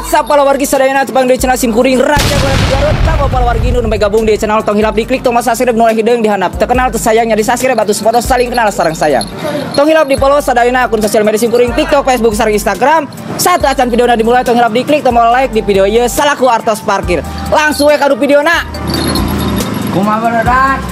What's up palawargi sadayana tepang di channel Simkuring Raja Bola Garut. Kamu palawargi nu gabung di channel tong hilap diklik tong subscribe nu hideung dihandap. Terkenal tersayangnya di subscribe batu foto saling kenal sareng sayang. Tong hilap di follow sadayana akun sosial media Simkuring TikTok, Facebook, sareng Instagram. Satu acan videona dimulai tong hilap diklik tombol like di video ieu salaku artos parkir. Langsung we kadu videona. Kumaha barudak?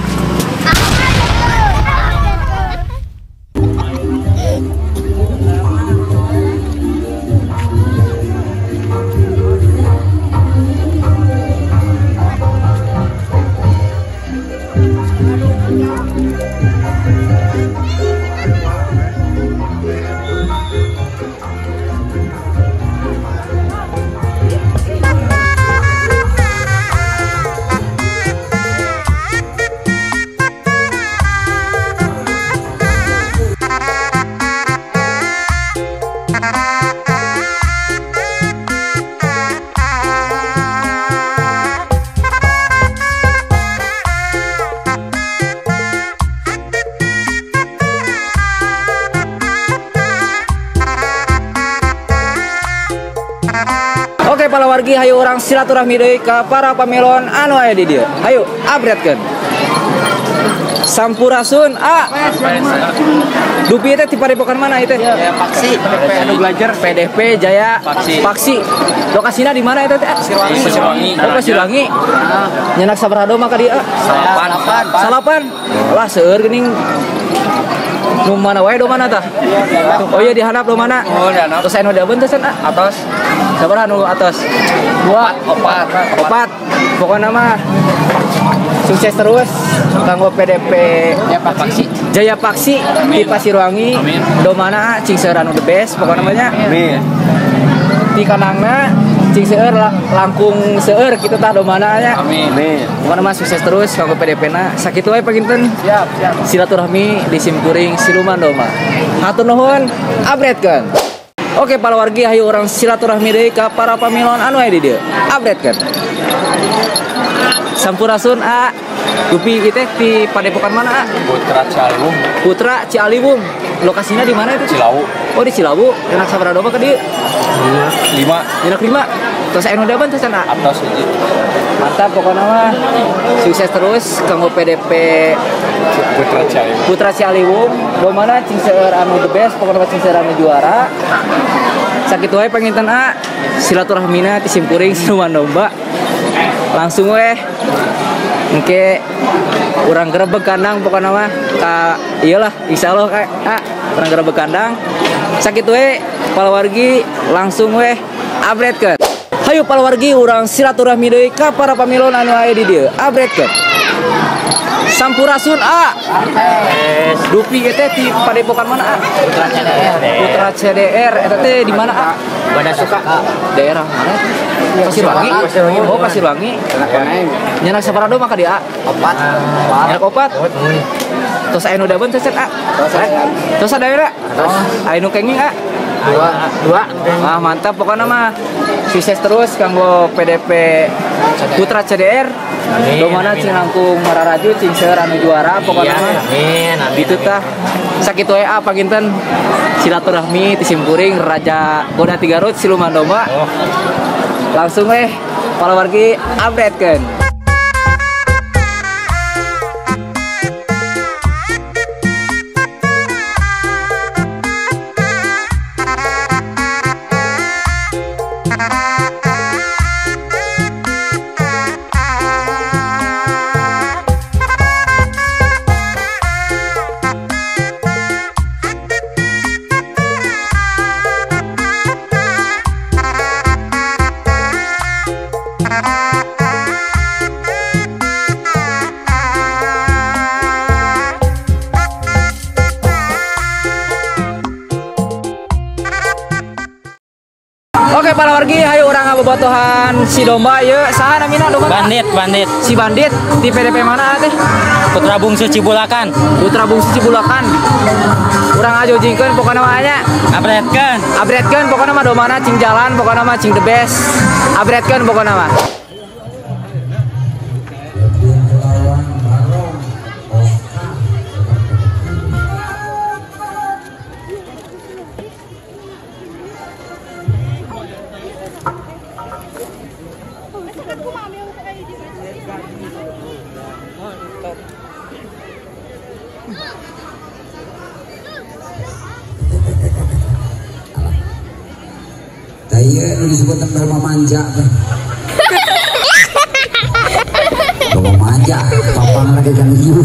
Oke palawargi, hayu orang silaturahmi deui ka para pamelon anu aya di dieu. Hayu upgradekeun. Sampurasun Dupi teh ti padepokan mana itu? Ya, Paksi, PDP anu belajar PDP Jaya Paksi. Lokasina di mana itu teh? Pasiruangi. Oh, Pasiruangi. Nyenak sabaraha doma ka dieu? Salapan. Lah seueur geuning nu mana wae do mana tah? Oh iya dihandap do mana? Oh, dihandap. Terus anu dabeun teh atos. Sabaraha nu atos? 2, 4. Pokona mah sukses terus kanggo PDP Jaya Paksi di Pasiruangi. Do mana cing seueur anu the best pokona mah nya. Amin. Di kanangna cing seueur langkung seueur kitu tah do mana nya. Amin. Pokona mah sukses terus kanggo PDP-na. Sakitu wae paginten. Siap. Silaturahmi di Simkuring Siluman Doma. Hatur nuhun, upgradekeun. Oke palawargi, hayu orang silaturahmi deui ka para pamelon anu aya di dieu. Upgradekeun. Sampurasun Dupi teh di padepokan mana Putra Cialiwung. Lokasinya di mana itu? Cilawu. Oh di Cilawu. Enak sabaraha domba ka dieu? 5. Enak 5. Terus anu daban teh sana? Atas hiji. Mantap pokoknya mah sukses terus kanggo PDP Putra Cialiwung. Do mana cing seueur anu the best pokoknya cing seueur anu juara. Sakitu wae panginten silaturahmina ti Simkuring Siluman Domba. Langsung weh engke urang gerebeg kandang pokoknya mah ka iyalah insyaallah urang gerebeg kandang. Sakitu we palawargi langsung weh upgradekeun. Hayu palawargi urang silaturahmi deui ka para pamelon anu aya di dieu. Upgradekeun. Sampurasun Dupi teh di padepokan mana Putra CDR eta teh di mana Banda Suka. Daerah mana? Pasiruangi. Oh Pasiruangi. Nyenak sabaraha doma ka dia? 4. Nyenak 4. Terus anu dabeun teh terus daerah. Anu kenging 2. Mantap pokoknya mah sukses terus kanggo PDP Putra CDR. Do mana cing langkung mararaju cing seueur anu juara pokoknya mah. Amin. Gitu tah. Sakitu we paginten silaturahmi ti Simkuring Raja Bola Garut Siluman Domba. Langsung we palawargi upgradekeun. Oke palawargi, hayu urang ngabobotohan si domba ieu saha namina domba? Bandit. Si bandit di PDP mana teh? Putra Bungsu Cibulakan. Urang ajojingkeun pokona mah nya. Upgradekeun pokona mah domana cing jalan, pokona mah cing the best. Upgradekeun pokona mah. iya disebut doma manja teh. Doma manja, papang lagi kan ieu.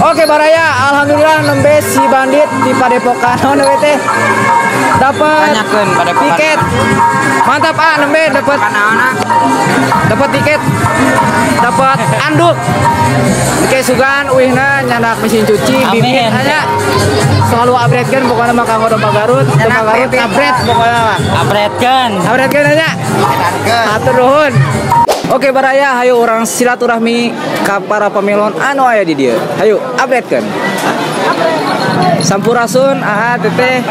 Oke Baraya, alhamdulillah nembe si bandit di Padepokan nembe teh dapat tiket. Mantap nembe dapat tiket. Dapat anduk. Oke sugan uihna nyanak mesin cuci bibit anya. Selalu upgrade-keun pokona mah kanggo domba Garut upgrade pokona mah. Upgrade-keun anya. Hatur nuhun. Oke Baraya, hayu orang silaturahmi ka para pamilon anu aya di dieu. Hayu update-keun. Sampurasun teteh.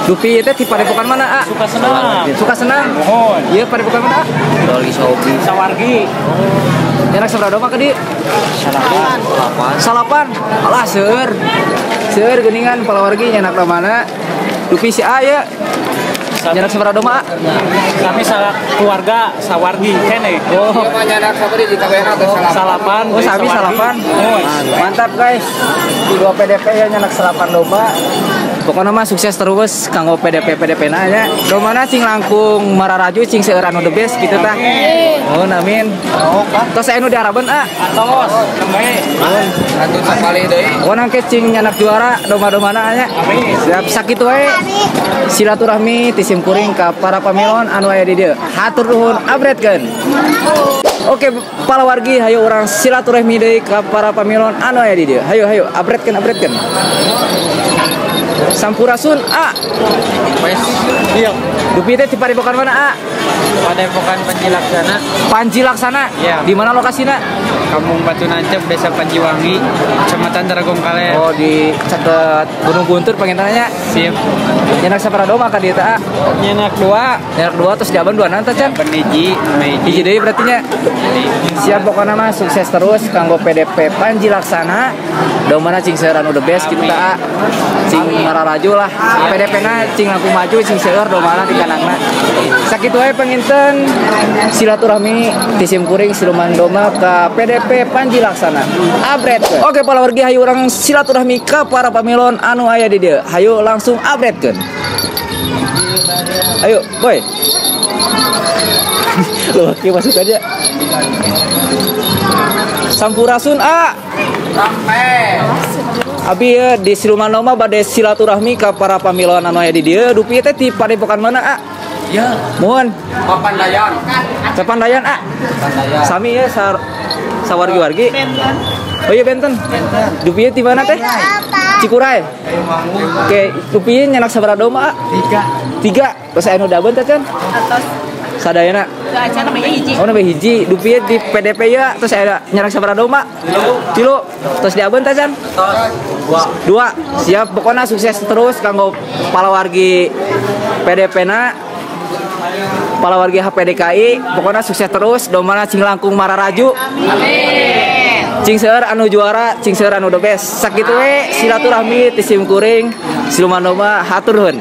Dupi teh ti Padepokan mana Suka senang. Ieu Padepokan mana Doli Sobi. Sawargi. Nyanak sabaraha mah ka dieu? Salapan. Alah seueur. Seueur geuningan palawargi nyanak da mana? Dupi si aya. Nyanak sabaraha mah? Kami keluarga Sawargi kene. Oh, nyanak sabari di kabehna teh salapan. Oh, sami salapan. Mantap guys. Di 2 PDP ya nyanak salapan domba. Pokoknya mah sukses terus kanggo PDP na nya. Domana cing langkung mararaju cing seueur anu the best kitu tah. Oh, amin. Tos anu diarabeun Tos, nembe. Atuh sakali deui. Wonang ke cing nyanak juara domba-dombana nya. Amin. Siap sakitu wae. Silaturahmi ti simkuring ka para pamilon anu aya di dieu. Hatur nuhun upgrade-keun. Oke, palawargi hayu urang silaturahmi deui ka para pamilon anu aya di dieu. Hayu upgrade-keun. Sampurasun Iya. Dupi teh di Padepokan mana Padepokan Panji Laksana. Panji Laksana. Iya. Di mana lokasinya? Kampung Batu Nancep, Desa Panjiwangi, Kecamatan Tarogong Kalen. Oh di caket Gunung Guntur pengintannya. Siap. Nyenak saparado maka dia tak. Nyenak 2. Nyenak 2 terus diaban 2 nanti can. Peniji, Hiji deui berarti nya. Siap pokoknya mah sukses terus kanggo PDP Panji Laksana. Domana cing seueur anu the best kitu ta. Cing mararaju lah. PDP-na cing laku maju cing seueur domana di kanangna. Sakitu wae panginten silaturahmi ti simkuring siluman doma ka PDP Panji Laksana. Abret. Oke para wargi hayu urang silaturahmi ka para pamilon anu aya di dieu. Hayu langsung abretkeun. Ayo, boy. Loh, oke masuk aja. Sampurasun A. Sampai. Abi ya di siluman doma bade silaturahmi ka para pamilon anu aya di dieu. Dupi teh ti padepokan mana A? Ya. Mun. Papandayan. Capandayan A. Sami ya sawargi-wargi. Oh iya Benten. Dupieu di mana teh? Cikuray. Oke, dupieu nyanak sabaraha doma A? 3. Terus anu dabeun teh can? Sadayana. Oh nambah hiji. Dupieu di PDP ya terus aya nyanak sabaraha doma? 3. Terus diabeun teh can? 2. Siap pokoknya sukses terus kanggo palawargi PDP-na. Palawargi HPDKI pokoknya sukses terus domana cing langkung mararaju. Amin. Cing seueur anu juara, cing seueur anu the best. Sakitu we silaturahmi ti simkuring siluman doma hatur nuhun.